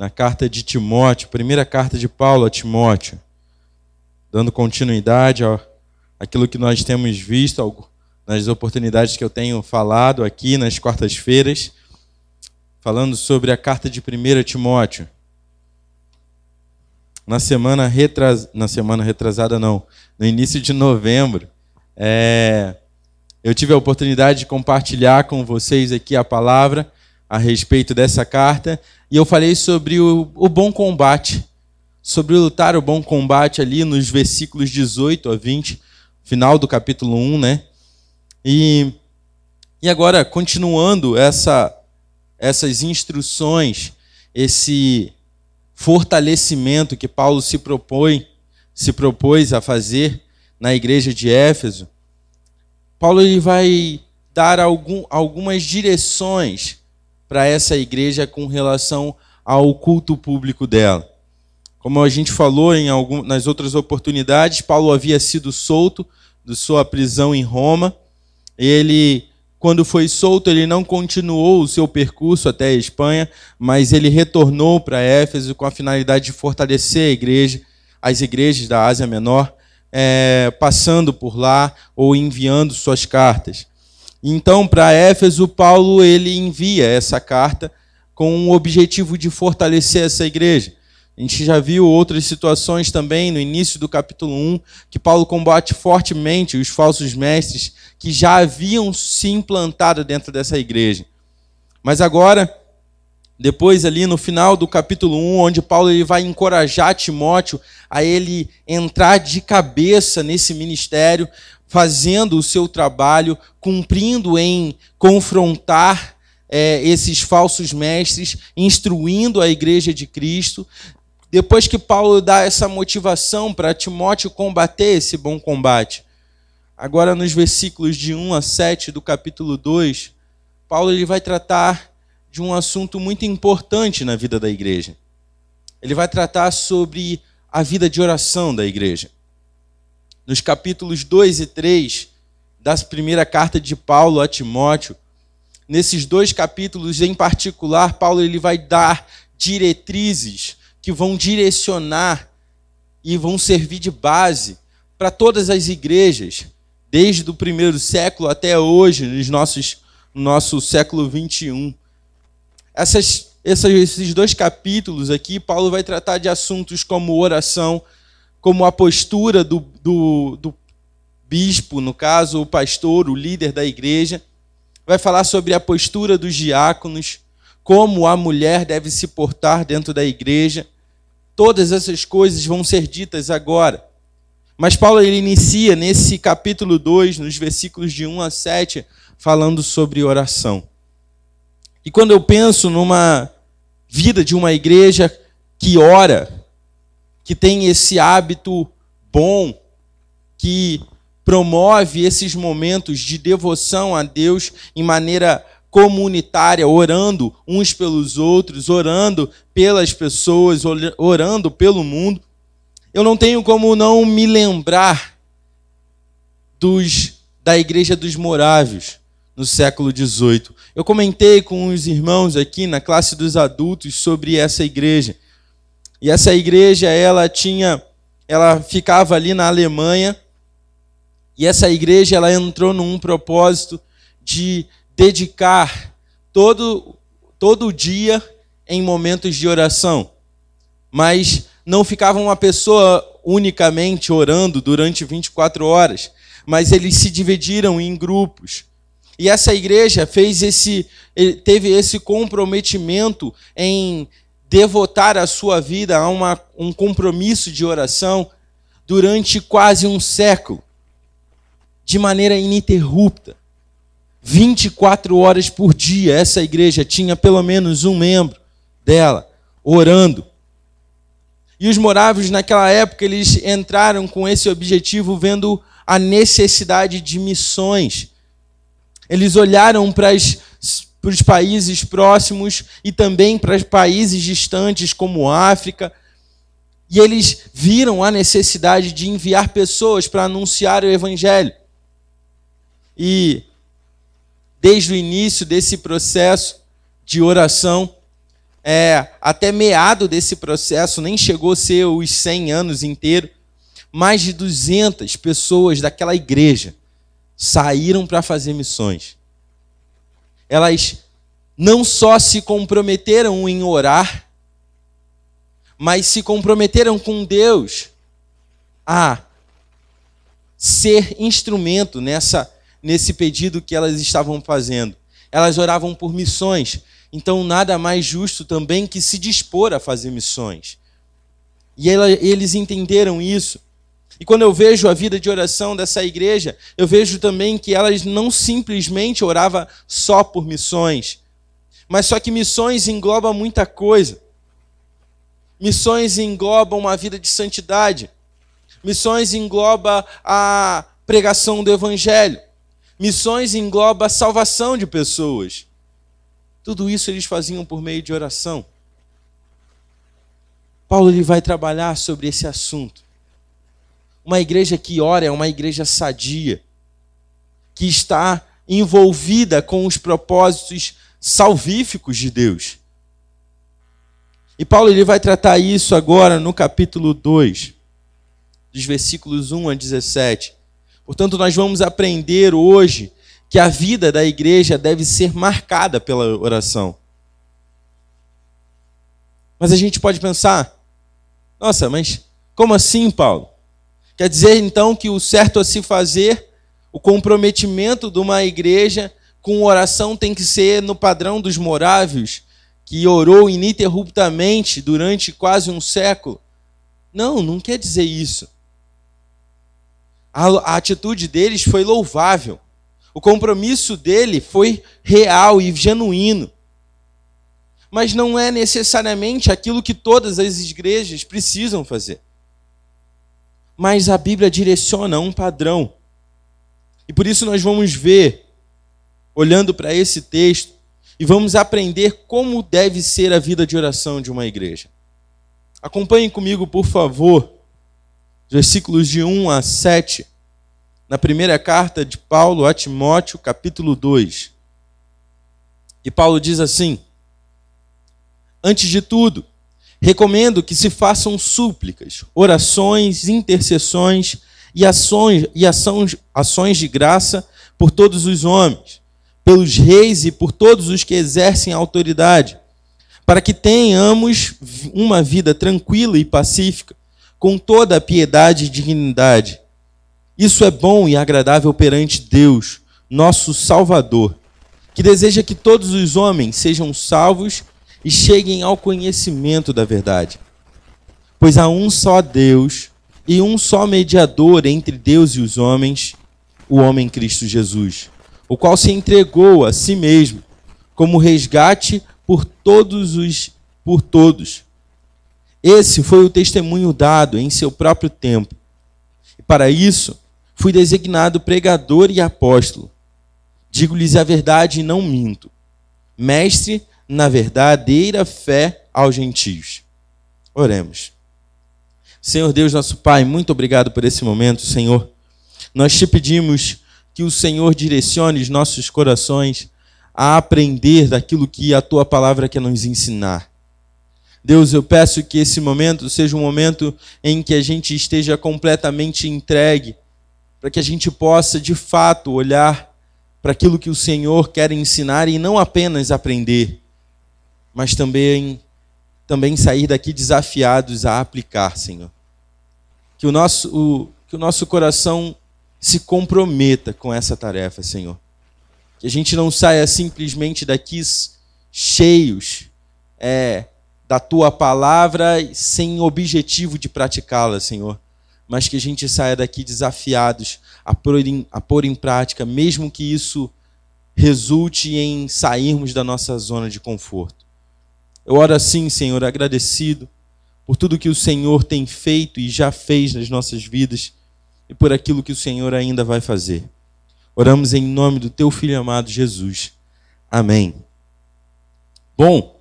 na carta de Timóteo, primeira carta de Paulo a Timóteo, dando continuidade àquilo que nós temos visto nas oportunidades que eu tenho falado aqui nas quartas-feiras, falando sobre a carta de 1 Timóteo. No início de novembro, eu tive a oportunidade de compartilhar com vocês aqui a palavra a respeito dessa carta, e eu falei sobre o bom combate, sobre lutar o bom combate ali nos versículos 18 a 20, final do capítulo 1, né? E agora, continuando essas instruções, esse fortalecimento que Paulo se propôs a fazer na igreja de Éfeso, Paulo ele vai dar algumas direções para essa igreja com relação ao culto público dela. Como a gente falou nas outras oportunidades, Paulo havia sido solto de sua prisão em Roma. Ele, quando foi solto, ele não continuou o seu percurso até a Espanha, mas ele retornou para Éfeso com a finalidade de fortalecer as igrejas da Ásia Menor, passando por lá ou enviando suas cartas. Então, para Éfeso, Paulo ele envia essa carta com o objetivo de fortalecer essa igreja. A gente já viu outras situações também no início do capítulo 1, que Paulo combate fortemente os falsos mestres que já haviam se implantado dentro dessa igreja. Mas agora, depois ali no final do capítulo 1, onde Paulo ele vai encorajar Timóteo a ele entrar de cabeça nesse ministério, fazendo o seu trabalho, cumprindo em confrontar esses falsos mestres, instruindo a igreja de Cristo. Depois que Paulo dá essa motivação para Timóteo combater esse bom combate, agora nos versículos de 1 a 7 do capítulo 2, Paulo ele vai tratar de um assunto muito importante na vida da igreja. Ele vai tratar sobre a vida de oração da igreja. Nos capítulos 2 e 3 da primeira carta de Paulo a Timóteo, nesses dois capítulos em particular, Paulo ele vai dar diretrizes que vão direcionar e vão servir de base para todas as igrejas, desde o primeiro século até hoje, no nosso século 21. Esses dois capítulos aqui, Paulo vai tratar de assuntos como oração, como a postura do bispo, no caso, o pastor, o líder da igreja. Vai falar sobre a postura dos diáconos, como a mulher deve se portar dentro da igreja. Todas essas coisas vão ser ditas agora. Mas Paulo ele inicia nesse capítulo 2, nos versículos de 1 a 7, falando sobre oração. E quando eu penso numa vida de uma igreja que ora, que tem esse hábito bom, que promove esses momentos de devoção a Deus em maneira comunitária, orando uns pelos outros, orando pelas pessoas, orando pelo mundo, eu não tenho como não me lembrar da igreja dos morávios no século XVIII. Eu comentei com os irmãos aqui na classe dos adultos sobre essa igreja. E essa igreja, ela ficava ali na Alemanha, e essa igreja ela entrou num propósito de dedicar todo o dia em momentos de oração. Mas não ficava uma pessoa unicamente orando durante 24 horas, mas eles se dividiram em grupos. E essa igreja teve esse comprometimento em devotar a sua vida a um compromisso de oração durante quase um século, de maneira ininterrupta. 24 horas por dia, essa igreja tinha pelo menos um membro dela orando. E os morávios, naquela época, eles entraram com esse objetivo, vendo a necessidade de missões. Eles olharam para os países próximos e também para os países distantes, como África, e eles viram a necessidade de enviar pessoas para anunciar o Evangelho. E desde o início desse processo de oração, até meado desse processo, nem chegou a ser os 100 anos inteiros, mais de 200 pessoas daquela igreja saíram para fazer missões. Elas não só se comprometeram em orar, mas se comprometeram com Deus a ser instrumento nesse pedido que elas estavam fazendo. Elas oravam por missões, então nada mais justo também que se dispor a fazer missões. E eles entenderam isso. E quando eu vejo a vida de oração dessa igreja, eu vejo também que elas não simplesmente oravam só por missões, mas só que missões engloba muita coisa. Missões englobam uma vida de santidade. Missões engloba a pregação do evangelho. Missões engloba a salvação de pessoas. Tudo isso eles faziam por meio de oração. Paulo ele vai trabalhar sobre esse assunto. Uma igreja que ora é uma igreja sadia, que está envolvida com os propósitos salvíficos de Deus. E Paulo ele vai tratar isso agora no capítulo 2, dos versículos 1 a 17. Portanto, nós vamos aprender hoje que a vida da igreja deve ser marcada pela oração. Mas a gente pode pensar, nossa, mas como assim, Paulo? Quer dizer, então, que o certo a se fazer, o comprometimento de uma igreja com oração tem que ser no padrão dos morávios, que orou ininterruptamente durante quase um século? Não, não quer dizer isso. A atitude deles foi louvável. O compromisso dele foi real e genuíno. Mas não é necessariamente aquilo que todas as igrejas precisam fazer. Mas a Bíblia direciona um padrão. E por isso nós vamos ver, olhando para esse texto, e vamos aprender como deve ser a vida de oração de uma igreja. Acompanhem comigo, por favor, versículos de 1 a 7, na primeira carta de Paulo a Timóteo, capítulo 2. E Paulo diz assim: antes de tudo, recomendo que se façam súplicas, orações, intercessões e ações de graça por todos os homens, pelos reis e por todos os que exercem a autoridade, para que tenhamos uma vida tranquila e pacífica, com toda a piedade e dignidade. Isso é bom e agradável perante Deus, nosso Salvador, que deseja que todos os homens sejam salvos e cheguem ao conhecimento da verdade. Pois há um só Deus e um só mediador entre Deus e os homens, o homem Cristo Jesus, o qual se entregou a si mesmo como resgate por todos. Esse foi o testemunho dado em seu próprio tempo. E para isso, fui designado pregador e apóstolo. Digo-lhes a verdade e não minto. Mestre na verdadeira fé aos gentios. Oremos. Senhor Deus, nosso Pai, muito obrigado por esse momento, Senhor. Nós te pedimos que o Senhor direcione os nossos corações a aprender daquilo que a Tua palavra quer nos ensinar. Deus, eu peço que esse momento seja um momento em que a gente esteja completamente entregue, para que a gente possa, de fato, olhar para aquilo que o Senhor quer ensinar e não apenas aprender, mas também sair daqui desafiados a aplicar, Senhor. Que o nosso coração se comprometa com essa tarefa, Senhor. Que a gente não saia simplesmente daqui cheios da Tua palavra sem objetivo de praticá-la, Senhor. Mas que a gente saia daqui desafiados a pôr em prática, mesmo que isso resulte em sairmos da nossa zona de conforto. Eu oro assim, Senhor, agradecido por tudo que o Senhor tem feito e já fez nas nossas vidas e por aquilo que o Senhor ainda vai fazer. Oramos em nome do Teu Filho amado Jesus. Amém. Bom,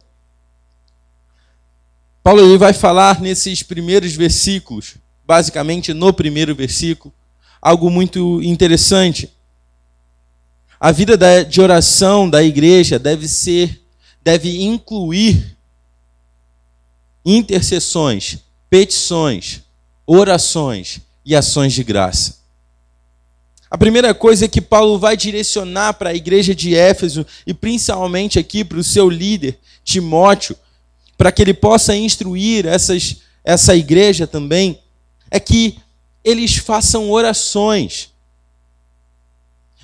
Paulo ele vai falar nesses primeiros versículos, basicamente no primeiro versículo, algo muito interessante. A vida de oração da igreja deve incluir intercessões, petições, orações e ações de graça. A primeira coisa que Paulo vai direcionar para a igreja de Éfeso, e principalmente aqui para o seu líder, Timóteo, para que ele possa instruir essa igreja também, é que eles façam orações.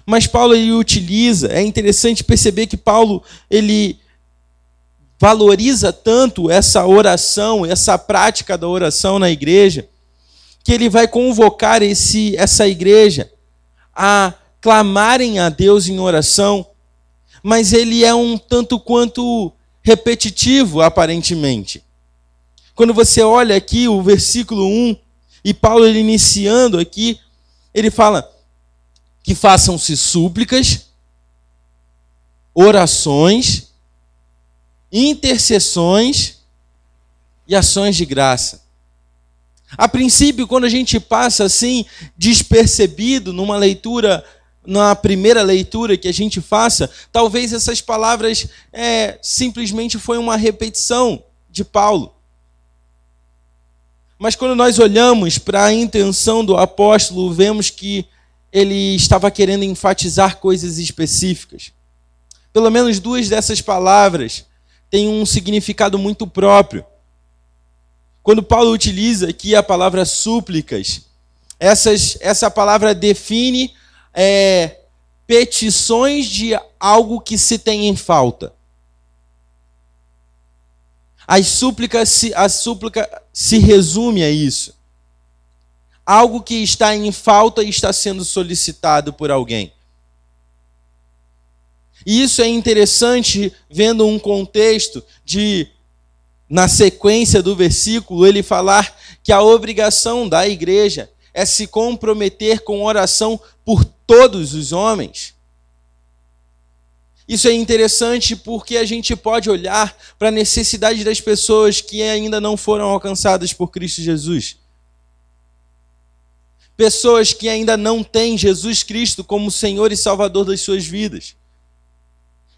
Mas Paulo ele utiliza, é interessante perceber que Paulo ele valoriza tanto essa oração, essa prática da oração na igreja, que ele vai convocar essa igreja a clamarem a Deus em oração, mas ele é um tanto quanto repetitivo, aparentemente. Quando você olha aqui o versículo 1, e Paulo ele iniciando aqui, ele fala que façam-se súplicas, orações, intercessões e ações de graça. A princípio, quando a gente passa assim, despercebido numa leitura, na primeira leitura que a gente faça, talvez essas palavras simplesmente foi uma repetição de Paulo. Mas quando nós olhamos para a intenção do apóstolo, vemos que ele estava querendo enfatizar coisas específicas. Pelo menos duas dessas palavras têm um significado muito próprio. Quando Paulo utiliza aqui a palavra súplicas, essa palavra define petições de algo que se tem em falta. A súplica se resume a isso. Algo que está em falta e está sendo solicitado por alguém. E isso é interessante vendo um contexto na sequência do versículo, ele falar que a obrigação da igreja é se comprometer com oração por todos os homens. Isso é interessante porque a gente pode olhar para a necessidade das pessoas que ainda não foram alcançadas por Cristo Jesus. Pessoas que ainda não têm Jesus Cristo como Senhor e Salvador das suas vidas.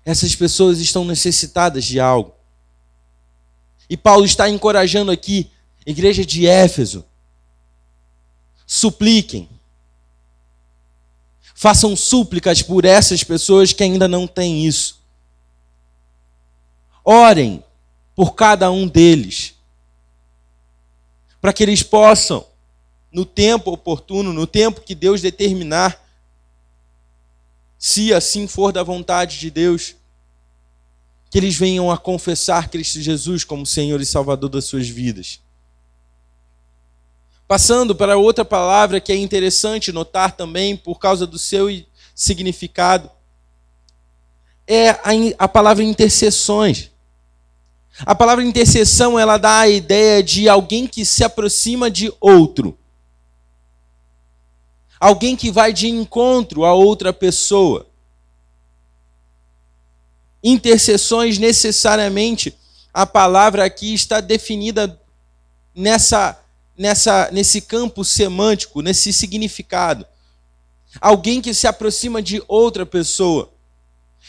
Essas pessoas estão necessitadas de algo. E Paulo está encorajando aqui, igreja de Éfeso, supliquem. Façam súplicas por essas pessoas que ainda não têm isso. Orem por cada um deles, para que eles possam, no tempo oportuno, no tempo que Deus determinar, se assim for da vontade de Deus, que eles venham a confessar Cristo Jesus como Senhor e Salvador das suas vidas. Passando para outra palavra que é interessante notar também, por causa do seu significado, é a palavra intercessões. A palavra intercessão, ela dá a ideia de alguém que se aproxima de outro. Alguém que vai de encontro a outra pessoa. Intercessões, necessariamente, a palavra aqui está definida nesse campo semântico, nesse significado. Alguém que se aproxima de outra pessoa.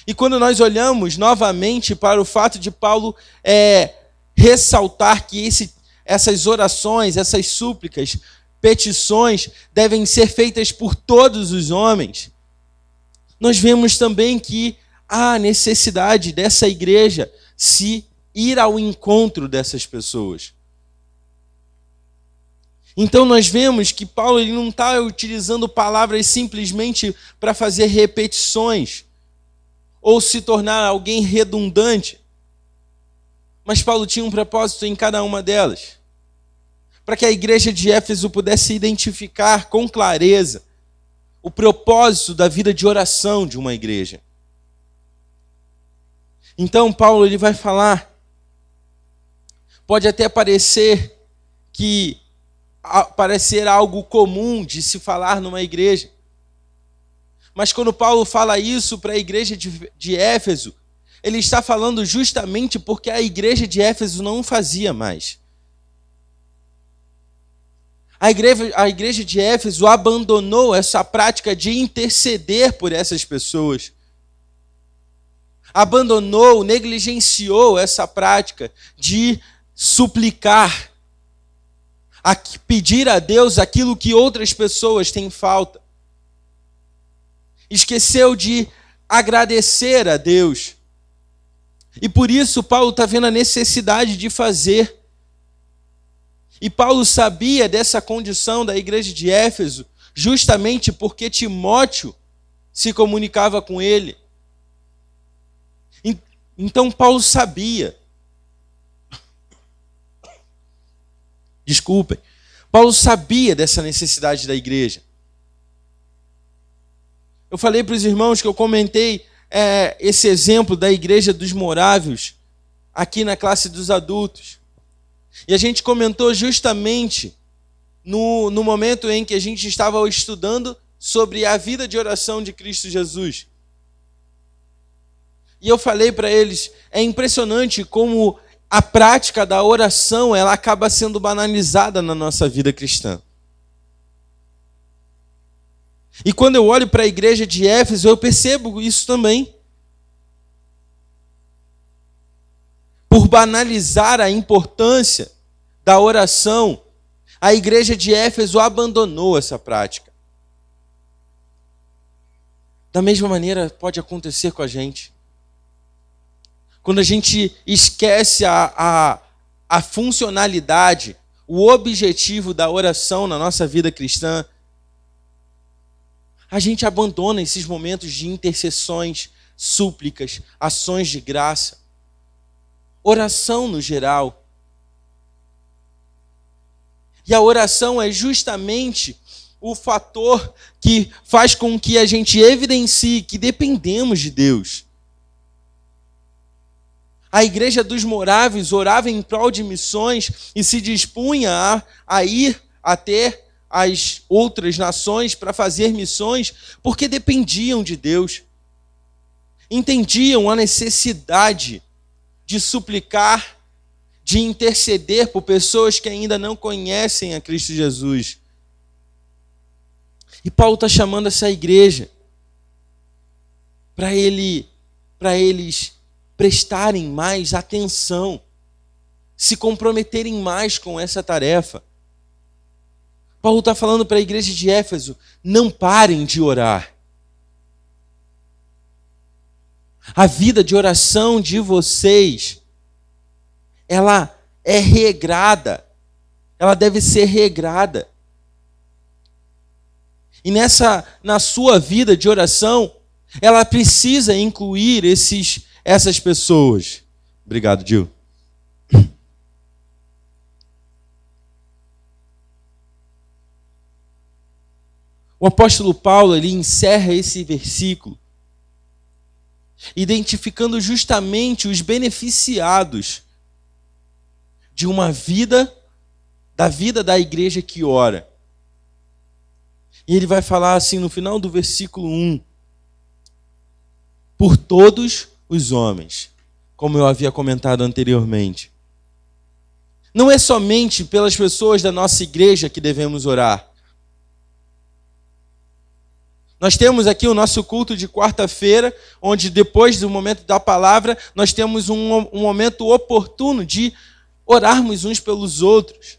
E quando nós olhamos novamente para o fato de Paulo ressaltar que essas orações, essas súplicas, petições devem ser feitas por todos os homens, nós vemos também que há necessidade dessa igreja se ir ao encontro dessas pessoas. Então nós vemos que Paulo ele não está utilizando palavras simplesmente para fazer repetições ou se tornar alguém redundante. Mas Paulo tinha um propósito em cada uma delas. Para que a igreja de Éfeso pudesse identificar com clareza o propósito da vida de oração de uma igreja. Então Paulo ele vai falar, pode até parecer algo comum de se falar numa igreja, mas quando Paulo fala isso para a igreja de Éfeso, ele está falando justamente porque a igreja de Éfeso não fazia mais. A igreja de Éfeso abandonou essa prática de interceder por essas pessoas. Abandonou, negligenciou essa prática de suplicar, a pedir a Deus aquilo que outras pessoas têm falta. Esqueceu de agradecer a Deus. E por isso Paulo está vendo a necessidade de fazer. E Paulo sabia dessa condição da igreja de Éfeso, justamente porque Timóteo se comunicava com ele. Então Paulo sabia. Desculpem. Paulo sabia dessa necessidade da igreja. Eu falei para os irmãos que eu comentei esse exemplo da igreja dos morávios aqui na classe dos adultos. E a gente comentou justamente no momento em que a gente estava estudando sobre a vida de oração de Cristo Jesus. E eu falei para eles, é impressionante como a prática da oração ela acaba sendo banalizada na nossa vida cristã. E quando eu olho para a igreja de Éfeso, eu percebo isso também. Por banalizar a importância da oração, a igreja de Éfeso abandonou essa prática. Da mesma maneira pode acontecer com a gente. Quando a gente esquece a funcionalidade, o objetivo da oração na nossa vida cristã, a gente abandona esses momentos de intercessões, súplicas, ações de graça, oração no geral. E a oração é justamente o fator que faz com que a gente evidencie que dependemos de Deus. A igreja dos moráveis orava em prol de missões e se dispunha a ir até as outras nações para fazer missões, porque dependiam de Deus. Entendiam a necessidade de suplicar, de interceder por pessoas que ainda não conhecem a Cristo Jesus. E Paulo está chamando essa igreja para eles prestarem mais atenção, se comprometerem mais com essa tarefa. Paulo está falando para a igreja de Éfeso, não parem de orar. A vida de oração de vocês, ela é regrada, ela deve ser regrada. E na sua vida de oração, ela precisa incluir essas pessoas. Obrigado, Gil. O apóstolo Paulo, ele encerra esse versículo identificando justamente os beneficiados de da vida da igreja que ora. E ele vai falar assim no final do versículo 1, por todos os homens, como eu havia comentado anteriormente. Não é somente pelas pessoas da nossa igreja que devemos orar. Nós temos aqui o nosso culto de quarta-feira, onde depois do momento da palavra, nós temos um momento oportuno de orarmos uns pelos outros.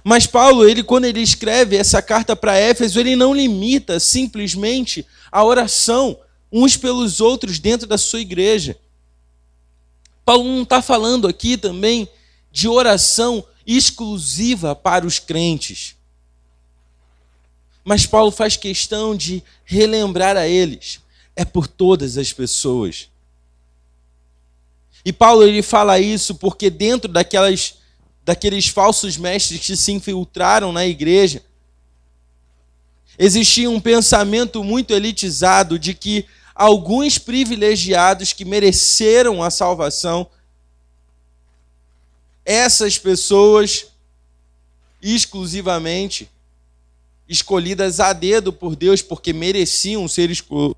Mas Paulo, quando ele escreve essa carta para Éfeso, ele não limita simplesmente a oração uns pelos outros dentro da sua igreja. Paulo não está falando aqui também de oração exclusiva para os crentes. Mas Paulo faz questão de relembrar a eles, é por todas as pessoas. E Paulo ele fala isso porque dentro daqueles falsos mestres que se infiltraram na igreja, existia um pensamento muito elitizado de que alguns privilegiados que mereceram a salvação, essas pessoas exclusivamente escolhidas a dedo por Deus porque mereciam ser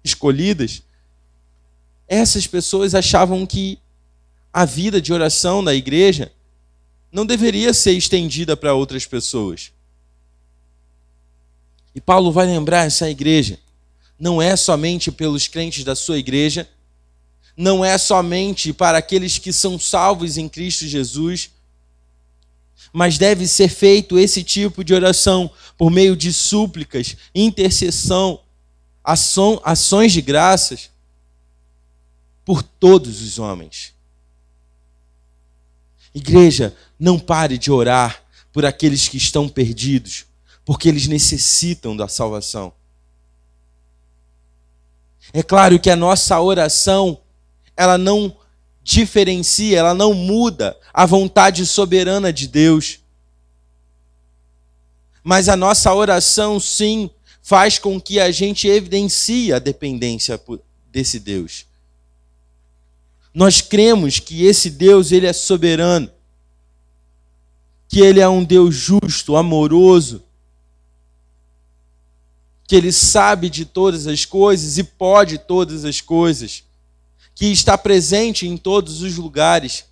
escolhidas, essas pessoas achavam que a vida de oração da igreja não deveria ser estendida para outras pessoas. E Paulo vai lembrar essa igreja, não é somente pelos crentes da sua igreja, não é somente para aqueles que são salvos em Cristo Jesus, mas deve ser feito esse tipo de oração por meio de súplicas, intercessão, ações de graças por todos os homens. Igreja, não pare de orar por aqueles que estão perdidos, porque eles necessitam da salvação. É claro que a nossa oração, ela não diferencia, ela não muda a vontade soberana de Deus. Mas a nossa oração, sim, faz com que a gente evidencie a dependência desse Deus. Nós cremos que esse Deus, ele é soberano, que ele é um Deus justo, amoroso, que ele sabe de todas as coisas e pode todas as coisas, que está presente em todos os lugares.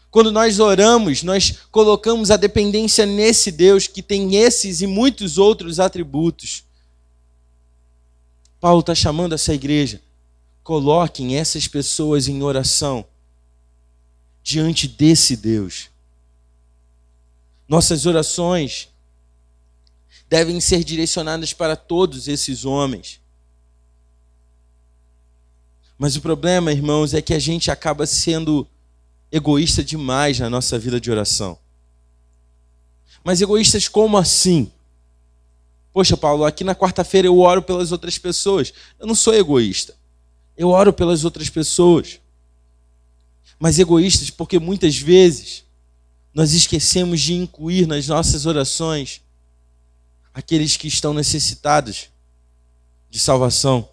Quando nós oramos, nós colocamos a dependência nesse Deus que tem esses e muitos outros atributos. Paulo está chamando essa igreja. Coloquem essas pessoas em oração diante desse Deus. Nossas orações devem ser direcionadas para todos esses homens. Mas o problema, irmãos, é que a gente acaba sendo egoísta demais na nossa vida de oração. Mas egoístas como assim? Poxa, Paulo, aqui na quarta-feira eu oro pelas outras pessoas. Eu não sou egoísta. Eu oro pelas outras pessoas. Mas egoístas porque muitas vezes nós esquecemos de incluir nas nossas orações aqueles que estão necessitados de salvação.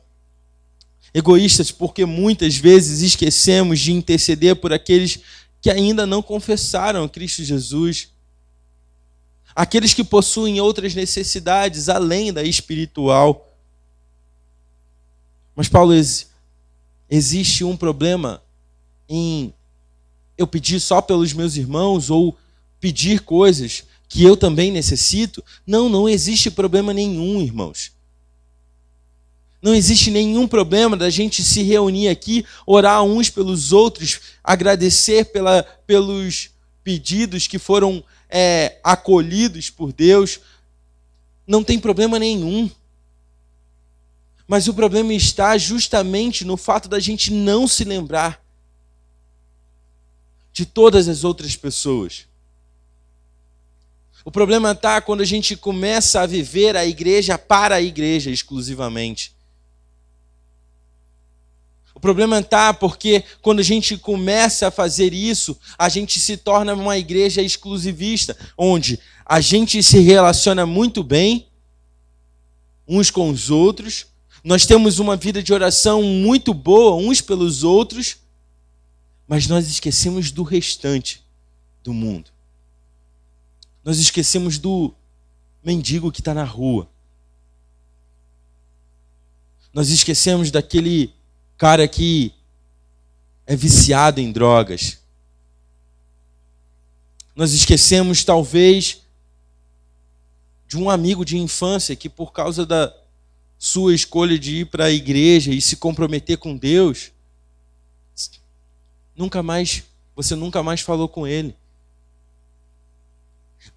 Egoístas porque muitas vezes esquecemos de interceder por aqueles que ainda não confessaram a Cristo Jesus. Aqueles que possuem outras necessidades além da espiritual. Mas, Paulo, existe um problema em eu pedir só pelos meus irmãos ou pedir coisas que eu também necessito? Não existe problema nenhum, irmãos. Não existe nenhum problema da gente se reunir aqui, orar uns pelos outros, agradecer pelos pedidos que foram acolhidos por Deus. Não tem problema nenhum. Mas o problema está justamente no fato da gente não se lembrar de todas as outras pessoas. O problema está quando a gente começa a viver a igreja para a igreja exclusivamente. O problema está porque quando a gente começa a fazer isso, a gente se torna uma igreja exclusivista, onde a gente se relaciona muito bem uns com os outros, nós temos uma vida de oração muito boa uns pelos outros, mas nós esquecemos do restante do mundo. Nós esquecemos do mendigo que está na rua. Nós esquecemos daquele cara que é viciado em drogas. Nós esquecemos, talvez, de um amigo de infância que, por causa da sua escolha de ir para a igreja e se comprometer com Deus, você nunca mais falou com ele.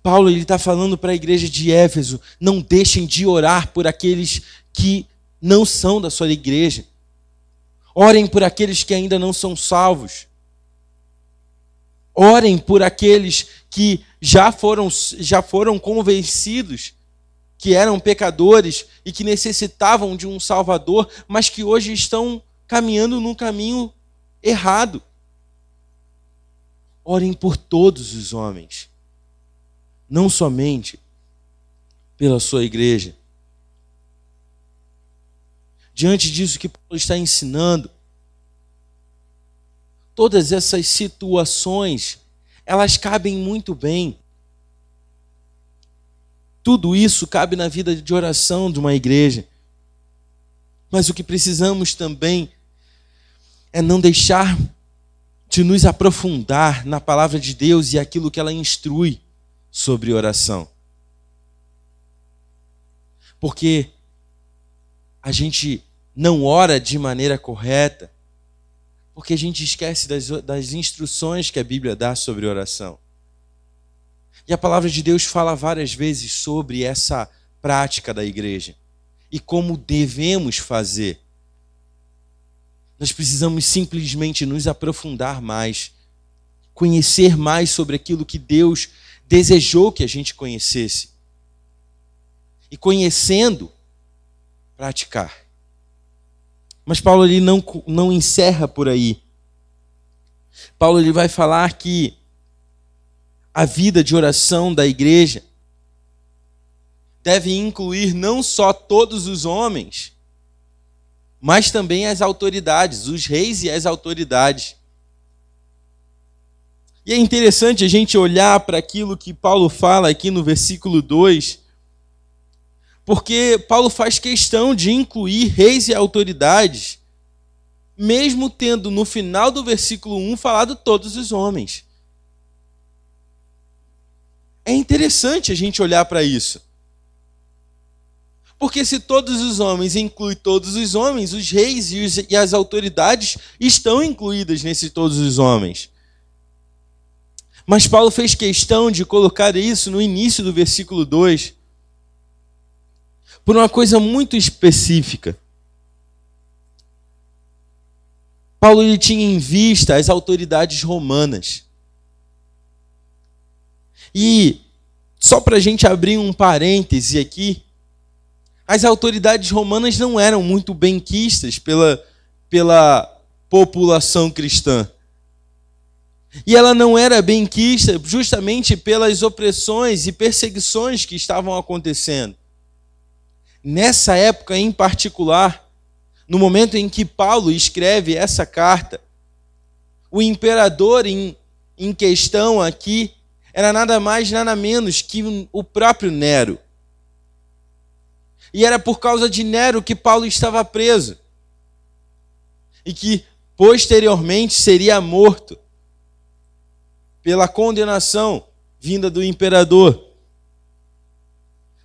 Paulo está falando para a igreja de Éfeso: não deixem de orar por aqueles que não são da sua igreja. Orem por aqueles que ainda não são salvos. Orem por aqueles que já foram convencidos que eram pecadores e que necessitavam de um Salvador, mas que hoje estão caminhando num caminho errado. Orem por todos os homens, não somente pela sua igreja. Diante disso que Paulo está ensinando, todas essas situações, elas cabem muito bem. Tudo isso cabe na vida de oração de uma igreja. Mas o que precisamos também é não deixar de nos aprofundar na palavra de Deus e aquilo que ela instrui sobre oração. Porque a gente não ora de maneira correta, Porque a gente esquece das instruções que a Bíblia dá sobre oração. E a palavra de Deus fala várias vezes sobre essa prática da igreja e como devemos fazer. Nós precisamos simplesmente nos aprofundar mais, conhecer mais sobre aquilo que Deus desejou que a gente conhecesse. E conhecendo, praticar. Mas Paulo ele não encerra por aí. Paulo ele vai falar que a vida de oração da igreja deve incluir não só todos os homens, mas também as autoridades, os reis e as autoridades. E é interessante a gente olhar para aquilo que Paulo fala aqui no versículo 2, porque Paulo faz questão de incluir reis e autoridades, mesmo tendo no final do versículo 1 falado todos os homens. É interessante a gente olhar para isso. Porque se todos os homens inclui todos os homens, os reis e as autoridades estão incluídas nesse todos os homens. Mas Paulo fez questão de colocar isso no início do versículo 2, por uma coisa muito específica. Paulo ele tinha em vista as autoridades romanas. E, só para a gente abrir um parêntese aqui, as autoridades romanas não eram muito benquistas pela população cristã. E ela não era benquista justamente pelas opressões e perseguições que estavam acontecendo. Nessa época em particular, no momento em que Paulo escreve essa carta, o imperador em questão aqui era nada mais, nada menos que o próprio Nero. E era por causa de Nero que Paulo estava preso. E que posteriormente seria morto pela condenação vinda do imperador.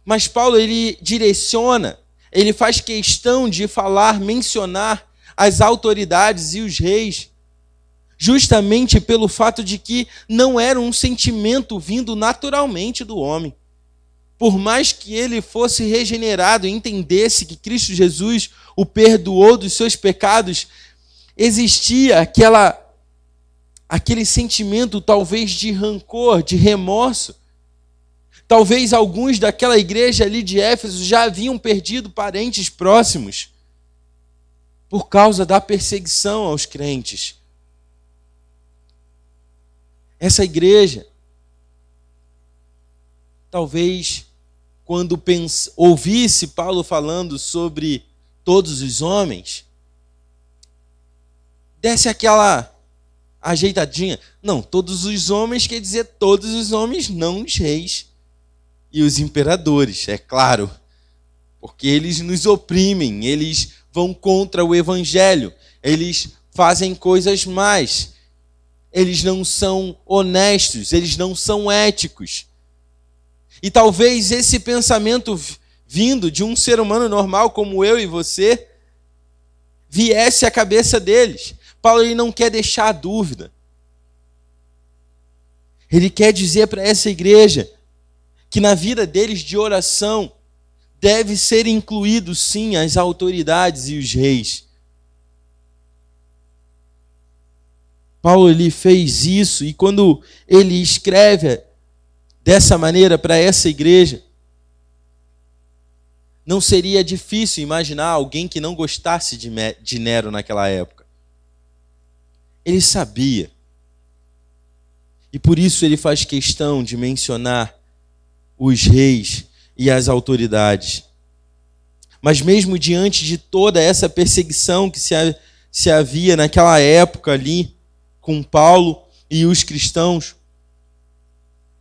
Mas Paulo ele direciona, ele faz questão de mencionar as autoridades e os reis, justamente pelo fato de que não era um sentimento vindo naturalmente do homem. Por mais que ele fosse regenerado e entendesse que Cristo Jesus o perdoou dos seus pecados, existia aquele sentimento talvez de rancor, de remorso. Talvez alguns daquela igreja ali de Éfeso já haviam perdido parentes próximos por causa da perseguição aos crentes. Essa igreja, talvez, quando ouvisse Paulo falando sobre todos os homens, desse aquela ajeitadinha. Não, todos os homens quer dizer todos os homens, não os reis e os imperadores, é claro. Porque eles nos oprimem, eles vão contra o evangelho, eles fazem coisas más. Eles não são honestos, eles não são éticos. E talvez esse pensamento vindo de um ser humano normal como eu e você, viesse à cabeça deles. Paulo ele não quer deixar a dúvida. Ele quer dizer para essa igreja que na vida deles de oração deve ser incluído sim as autoridades e os reis. Paulo ele fez isso e quando ele escreve dessa maneira para essa igreja, não seria difícil imaginar alguém que não gostasse de Nero naquela época. Ele sabia. E por isso ele faz questão de mencionar os reis e as autoridades. Mas mesmo diante de toda essa perseguição que se havia naquela época ali, com Paulo e os cristãos,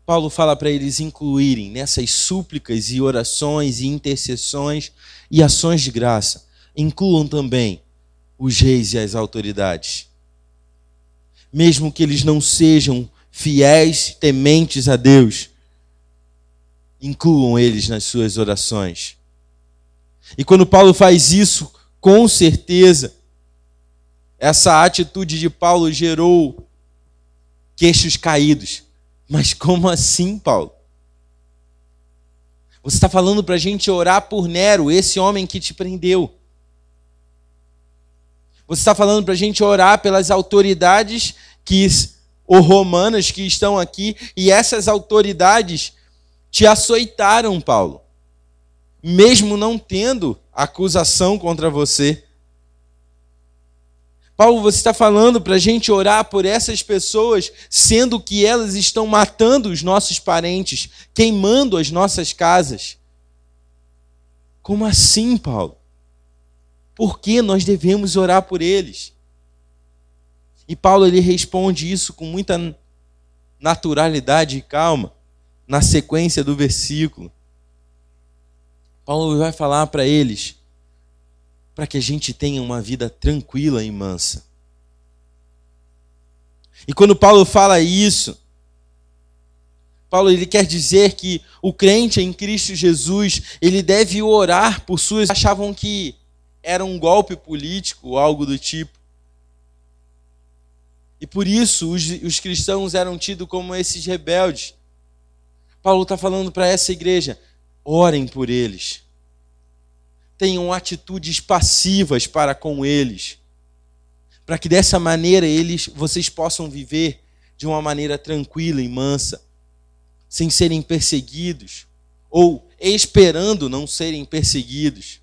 Paulo fala para eles incluírem nessas súplicas e orações e intercessões e ações de graça, incluam também os reis e as autoridades. Mesmo que eles não sejam fiéis, tementes a Deus, incluam eles nas suas orações. E quando Paulo faz isso, com certeza, essa atitude de Paulo gerou queixos caídos. Mas como assim, Paulo? Você está falando para a gente orar por Nero, esse homem que te prendeu. Você está falando para a gente orar pelas autoridades romanas que estão aqui, e essas autoridades te açoitaram, Paulo, mesmo não tendo acusação contra você. Paulo, você está falando para a gente orar por essas pessoas, sendo que elas estão matando os nossos parentes, queimando as nossas casas. Como assim, Paulo? Por que nós devemos orar por eles? E Paulo, ele responde isso com muita naturalidade e calma, na sequência do versículo. Paulo vai falar para eles, para que a gente tenha uma vida tranquila e mansa. E quando Paulo fala isso, Paulo, ele quer dizer que o crente em Cristo Jesus, ele deve orar por suas... Achavam que era um golpe político ou algo do tipo. E por isso os cristãos eram tidos como esses rebeldes. Paulo está falando para essa igreja, orem por eles. Tenham atitudes passivas para com eles, para que dessa maneira vocês possam viver de uma maneira tranquila e mansa, sem serem perseguidos, ou esperando não serem perseguidos.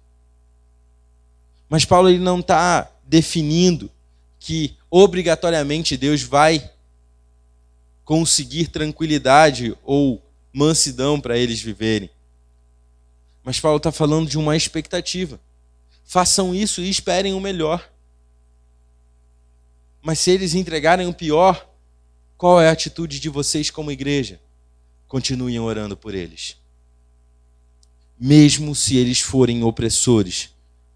Mas Paulo, ele não está definindo que obrigatoriamente Deus vai conseguir tranquilidade ou mansidão para eles viverem. Mas Paulo está falando de uma expectativa. Façam isso e esperem o melhor. Mas se eles entregarem o pior, qual é a atitude de vocês como igreja? Continuem orando por eles. Mesmo se eles forem opressores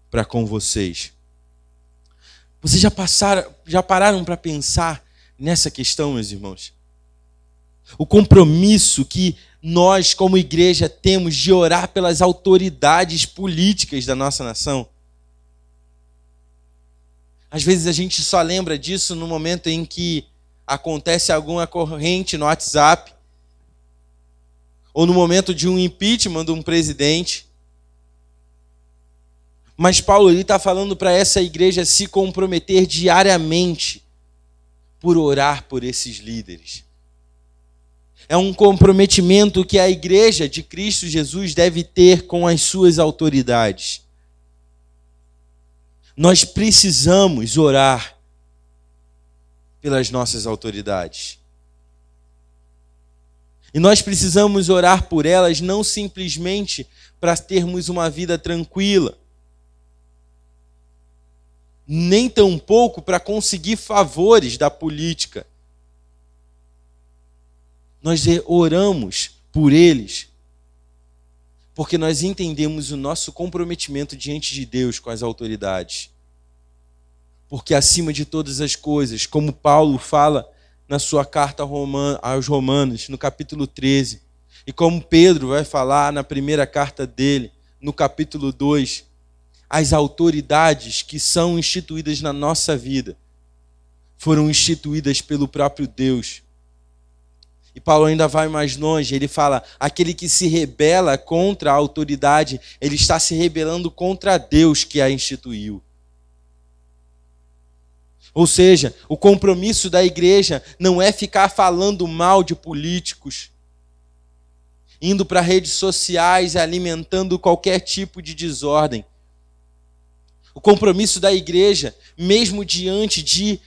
para com vocês. Vocês já pararam para pensar nessa questão, meus irmãos? O compromisso que nós, como igreja, temos de orar pelas autoridades políticas da nossa nação. Às vezes a gente só lembra disso no momento em que acontece alguma corrente no WhatsApp, ou no momento de um impeachment de um presidente. Mas Paulo está falando para essa igreja se comprometer diariamente por orar por esses líderes. É um comprometimento que a igreja de Cristo Jesus deve ter com as suas autoridades. Nós precisamos orar pelas nossas autoridades. E nós precisamos orar por elas não simplesmente para termos uma vida tranquila, nem tampouco para conseguir favores da política. Nós oramos por eles porque nós entendemos o nosso comprometimento diante de Deus com as autoridades. Porque acima de todas as coisas, como Paulo fala na sua carta aos Romanos, no capítulo 13, e como Pedro vai falar na primeira carta dele, no capítulo 2, as autoridades que são instituídas na nossa vida foram instituídas pelo próprio Deus. E Paulo ainda vai mais longe, ele fala, aquele que se rebela contra a autoridade, ele está se rebelando contra Deus que a instituiu. Ou seja, o compromisso da igreja não é ficar falando mal de políticos, indo para redes sociais, alimentando qualquer tipo de desordem. O compromisso da igreja, mesmo diante de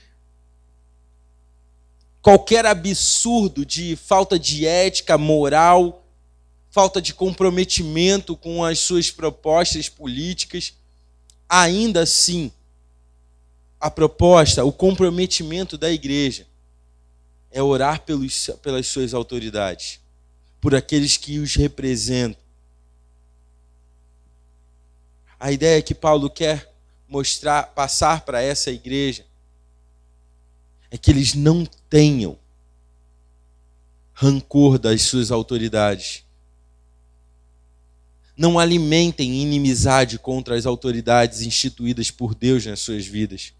qualquer absurdo de falta de ética, moral, falta de comprometimento com as suas propostas políticas, ainda assim, a proposta, o comprometimento da igreja é orar pelas suas autoridades, por aqueles que os representam. A ideia que Paulo quer passar para essa igreja é que eles não tenham rancor das suas autoridades. Não alimentem inimizade contra as autoridades instituídas por Deus nas suas vidas.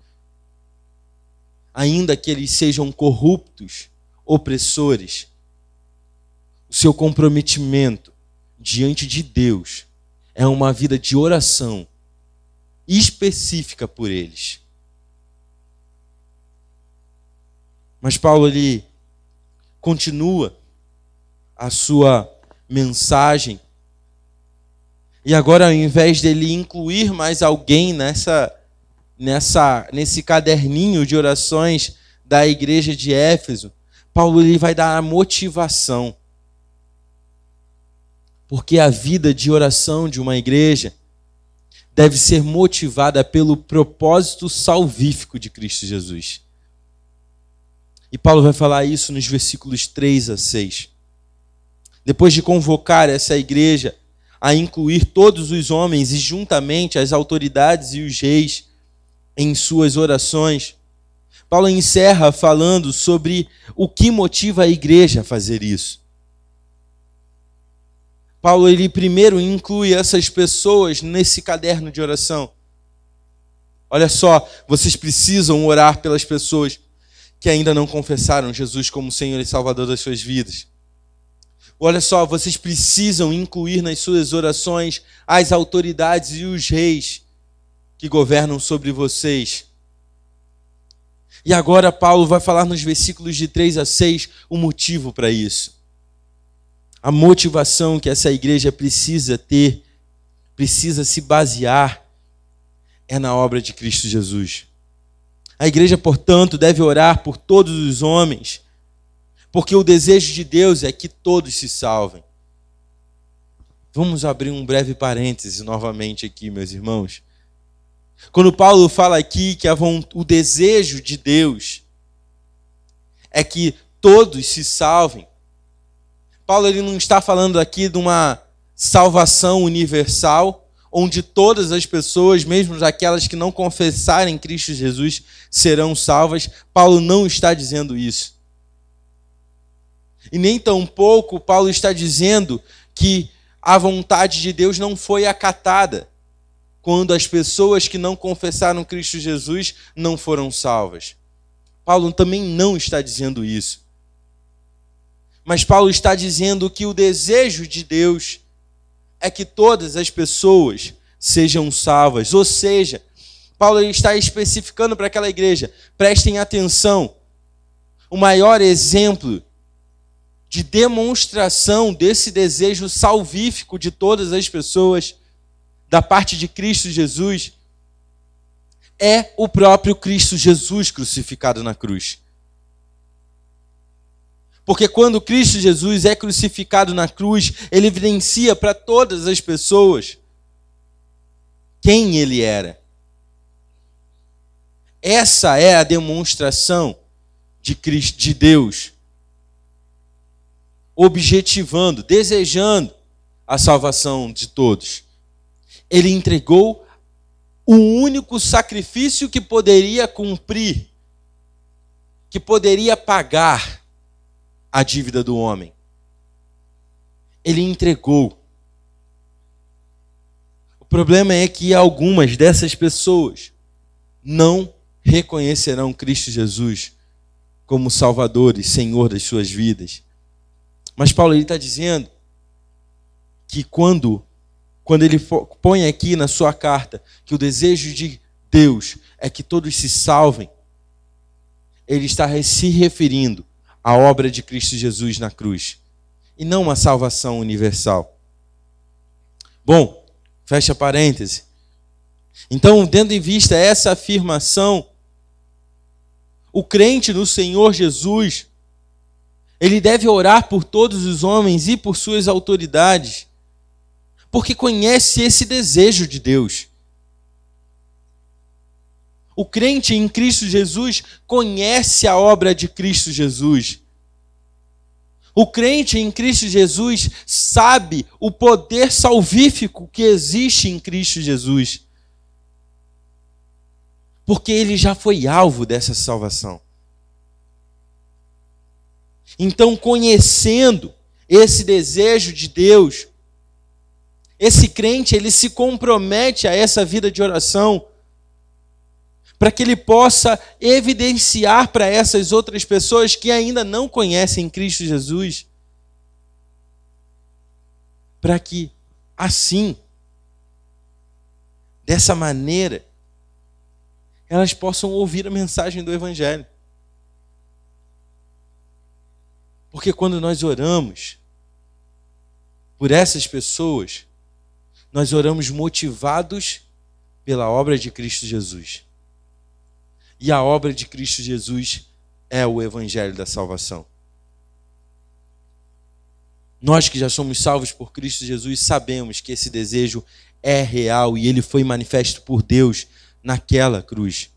ainda que eles sejam corruptos, opressores, o seu comprometimento diante de Deus é uma vida de oração específica por eles. Mas Paulo, ele continua a sua mensagem, e agora, ao invés dele incluir mais alguém nesse caderninho de orações da igreja de Éfeso, Paulo, ele vai dar a motivação. Porque a vida de oração de uma igreja deve ser motivada pelo propósito salvífico de Cristo Jesus. E Paulo vai falar isso nos versículos 3 a 6. Depois de convocar essa igreja a incluir todos os homens e juntamente as autoridades e os reis em suas orações, Paulo encerra falando sobre o que motiva a igreja a fazer isso. Paulo, ele primeiro inclui essas pessoas nesse caderno de oração. Olha só, vocês precisam orar pelas pessoas que ainda não confessaram Jesus como Senhor e Salvador das suas vidas. Olha só, vocês precisam incluir nas suas orações as autoridades e os reis que governam sobre vocês. E agora Paulo vai falar nos versículos de 3 a 6 o motivo para isso. A motivação que essa igreja precisa ter, precisa se basear, é na obra de Cristo Jesus. A igreja, portanto, deve orar por todos os homens, porque o desejo de Deus é que todos se salvem. Vamos abrir um breve parêntese novamente aqui, meus irmãos. Quando Paulo fala aqui que o desejo de Deus é que todos se salvem, Paulo, ele não está falando aqui de uma salvação universal, onde todas as pessoas, mesmo aquelas que não confessarem Cristo Jesus, serão salvas. Paulo não está dizendo isso. E nem tampouco Paulo está dizendo que a vontade de Deus não foi acatada quando as pessoas que não confessaram Cristo Jesus não foram salvas. Paulo também não está dizendo isso. Mas Paulo está dizendo que o desejo de Deus é que todas as pessoas sejam salvas. Ou seja, Paulo está especificando para aquela igreja, prestem atenção, o maior exemplo de demonstração desse desejo salvífico de todas as pessoas, da parte de Cristo Jesus, é o próprio Cristo Jesus crucificado na cruz. Porque quando Cristo Jesus é crucificado na cruz, ele evidencia para todas as pessoas quem ele era. Essa é a demonstração de Cristo, de Deus, objetivando, desejando a salvação de todos. Ele entregou o único sacrifício que poderia cumprir, que poderia pagar a dívida do homem. Ele entregou. O problema é que algumas dessas pessoas não reconhecerão Cristo Jesus como Salvador e Senhor das suas vidas. Mas Paulo está dizendo que quando ele põe aqui na sua carta que o desejo de Deus é que todos se salvem, ele está se referindo à obra de Cristo Jesus na cruz, e não uma salvação universal. Bom, fecha parêntese. Então, tendo em vista essa afirmação, o crente no Senhor Jesus, ele deve orar por todos os homens e por suas autoridades, porque conhece esse desejo de Deus. O crente em Cristo Jesus conhece a obra de Cristo Jesus. O crente em Cristo Jesus sabe o poder salvífico que existe em Cristo Jesus. Porque ele já foi alvo dessa salvação. Então, conhecendo esse desejo de Deus, esse crente, ele se compromete a essa vida de oração, para que ele possa evidenciar para essas outras pessoas que ainda não conhecem Cristo Jesus, para que assim, dessa maneira, elas possam ouvir a mensagem do Evangelho. Porque quando nós oramos por essas pessoas, nós oramos motivados pela obra de Cristo Jesus. E a obra de Cristo Jesus é o Evangelho da salvação. Nós que já somos salvos por Cristo Jesus sabemos que esse desejo é real e ele foi manifesto por Deus naquela cruz.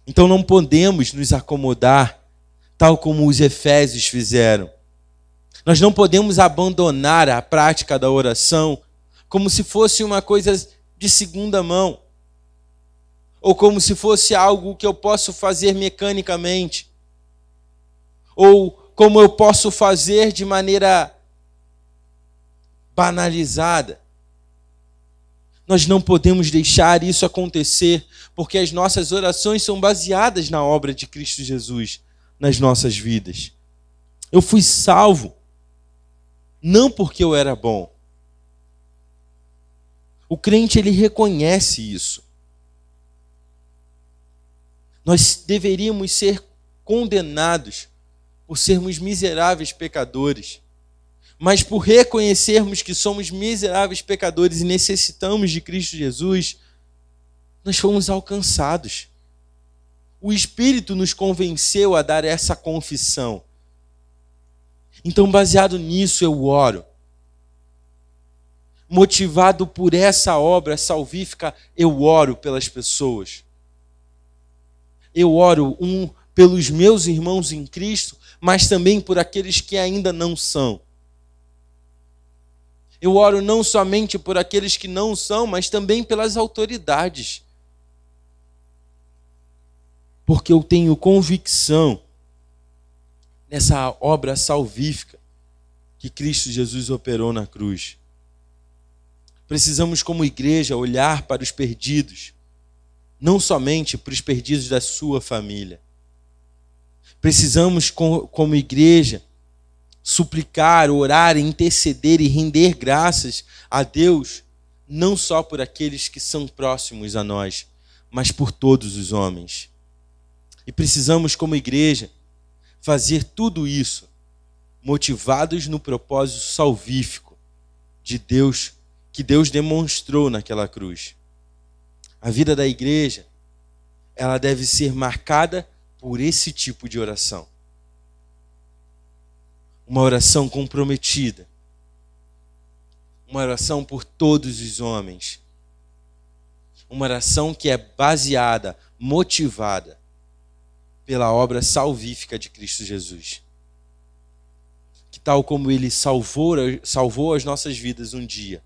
Então não podemos nos acomodar tal como os efésios fizeram. Nós não podemos abandonar a prática da oração como se fosse uma coisa de segunda mão, ou como se fosse algo que eu posso fazer mecanicamente, ou como eu posso fazer de maneira banalizada. Nós não podemos deixar isso acontecer, porque as nossas orações são baseadas na obra de Cristo Jesus nas nossas vidas. Eu fui salvo não porque eu era bom. O crente, ele reconhece isso. Nós deveríamos ser condenados por sermos miseráveis pecadores. Mas por reconhecermos que somos miseráveis pecadores e necessitamos de Cristo Jesus, nós fomos alcançados. O Espírito nos convenceu a dar essa confissão. Então, baseado nisso, eu oro. Motivado por essa obra salvífica, eu oro pelas pessoas. Eu oro pelos meus irmãos em Cristo, mas também por aqueles que ainda não são. Eu oro não somente por aqueles que não são, mas também pelas autoridades. Porque eu tenho convicção nessa obra salvífica que Cristo Jesus operou na cruz. Precisamos, como igreja, olhar para os perdidos, não somente para os perdidos da sua família. Precisamos, como igreja, suplicar, orar, interceder e render graças a Deus, não só por aqueles que são próximos a nós, mas por todos os homens. E precisamos, como igreja, fazer tudo isso motivados no propósito salvífico de Deus, que Deus demonstrou naquela cruz. A vida da igreja, ela deve ser marcada por esse tipo de oração. Uma oração comprometida. Uma oração por todos os homens. Uma oração que é baseada, motivada pela obra salvífica de Cristo Jesus. Que tal como Ele salvou as nossas vidas um dia,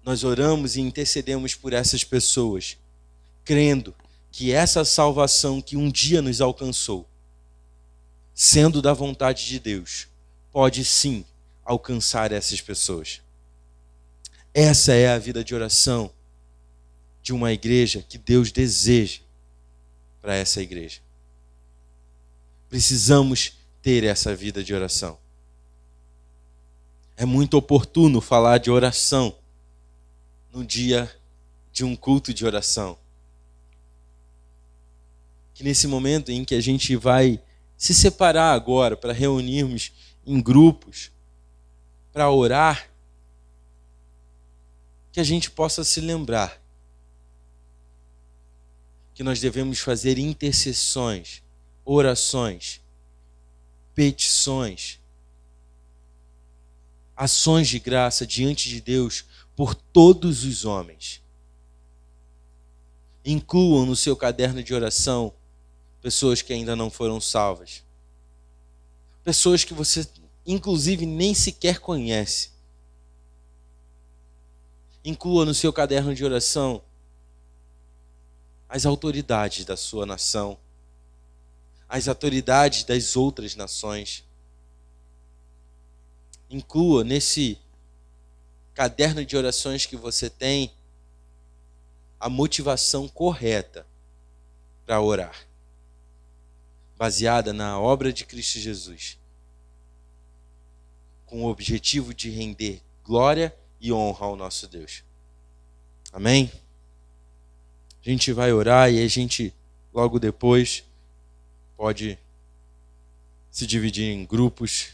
nós oramos e intercedemos por essas pessoas, crendo que essa salvação que um dia nos alcançou, sendo da vontade de Deus, pode sim alcançar essas pessoas. Essa é a vida de oração de uma igreja que Deus deseja para essa igreja. Precisamos ter essa vida de oração. É muito oportuno falar de oração no dia de um culto de oração. Que nesse momento em que a gente vai se separar agora para reunirmos em grupos, para orar, que a gente possa se lembrar que nós devemos fazer intercessões, orações, petições, ações de graça diante de Deus por todos os homens. Incluam no seu caderno de oração pessoas que ainda não foram salvas. Pessoas que você, inclusive, nem sequer conhece. Inclua no seu caderno de oração as autoridades da sua nação, as autoridades das outras nações. Inclua nesse caderno de orações que você tem a motivação correta para orar, baseada na obra de Cristo Jesus, com o objetivo de render glória e honra ao nosso Deus. Amém? A gente vai orar e a gente, logo depois, pode se dividir em grupos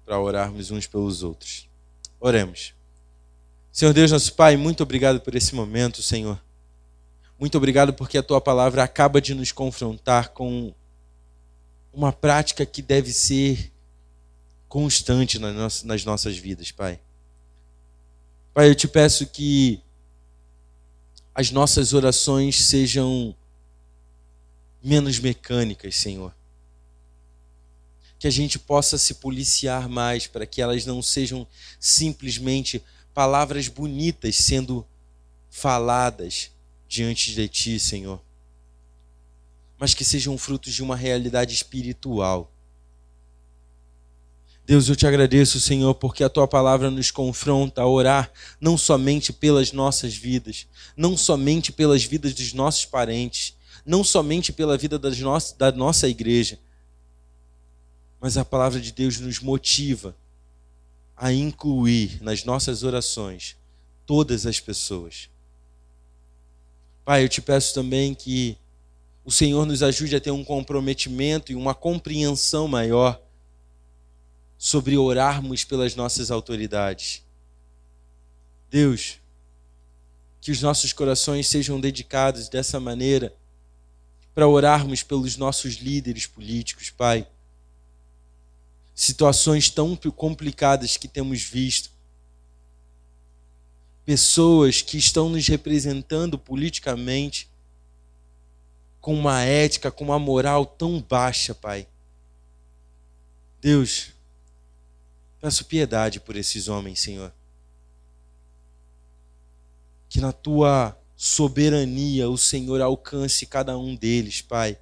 para orarmos uns pelos outros. Oremos. Senhor Deus, nosso Pai, muito obrigado por esse momento, Senhor. Muito obrigado porque a Tua palavra acaba de nos confrontar com uma prática que deve ser constante nas nossas vidas, Pai. Pai, eu te peço que as nossas orações sejam menos mecânicas, Senhor. Que a gente possa se policiar mais para que elas não sejam simplesmente palavras bonitas sendo faladas diante de Ti, Senhor, mas que sejam frutos de uma realidade espiritual. Deus, eu te agradeço, Senhor, porque a Tua palavra nos confronta a orar não somente pelas nossas vidas, não somente pelas vidas dos nossos parentes, não somente pela vida da nossa igreja, mas a palavra de Deus nos motiva a incluir nas nossas orações todas as pessoas. Pai, eu te peço também que o Senhor nos ajude a ter um comprometimento e uma compreensão maior sobre orarmos pelas nossas autoridades. Deus, que os nossos corações sejam dedicados dessa maneira para orarmos pelos nossos líderes políticos, Pai. Situações tão complicadas que temos visto. Pessoas que estão nos representando politicamente com uma ética, com uma moral tão baixa, Pai. Deus, peço piedade por esses homens, Senhor. Que na Tua soberania o Senhor alcance cada um deles, Pai.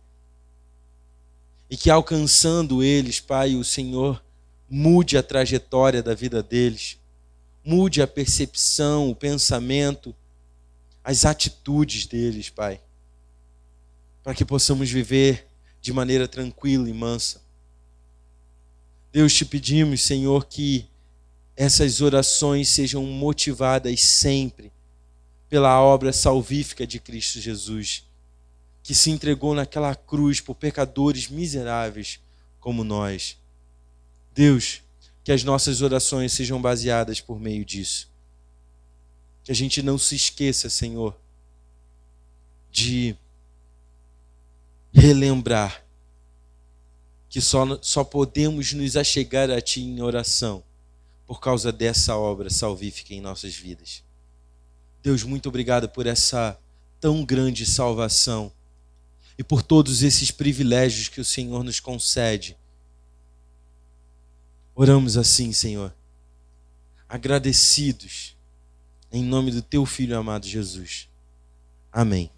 E que alcançando eles, Pai, o Senhor mude a trajetória da vida deles. Mude a percepção, o pensamento, as atitudes deles, Pai. Para que possamos viver de maneira tranquila e mansa. Deus, te pedimos, Senhor, que essas orações sejam motivadas sempre pela obra salvífica de Cristo Jesus, que se entregou naquela cruz por pecadores miseráveis como nós. Deus, que as nossas orações sejam baseadas por meio disso. Que a gente não se esqueça, Senhor, de relembrar que só podemos nos achegar a Ti em oração por causa dessa obra salvífica em nossas vidas. Deus, muito obrigado por essa tão grande salvação e por todos esses privilégios que o Senhor nos concede. Oramos assim, Senhor, agradecidos, em nome do Teu Filho amado Jesus. Amém.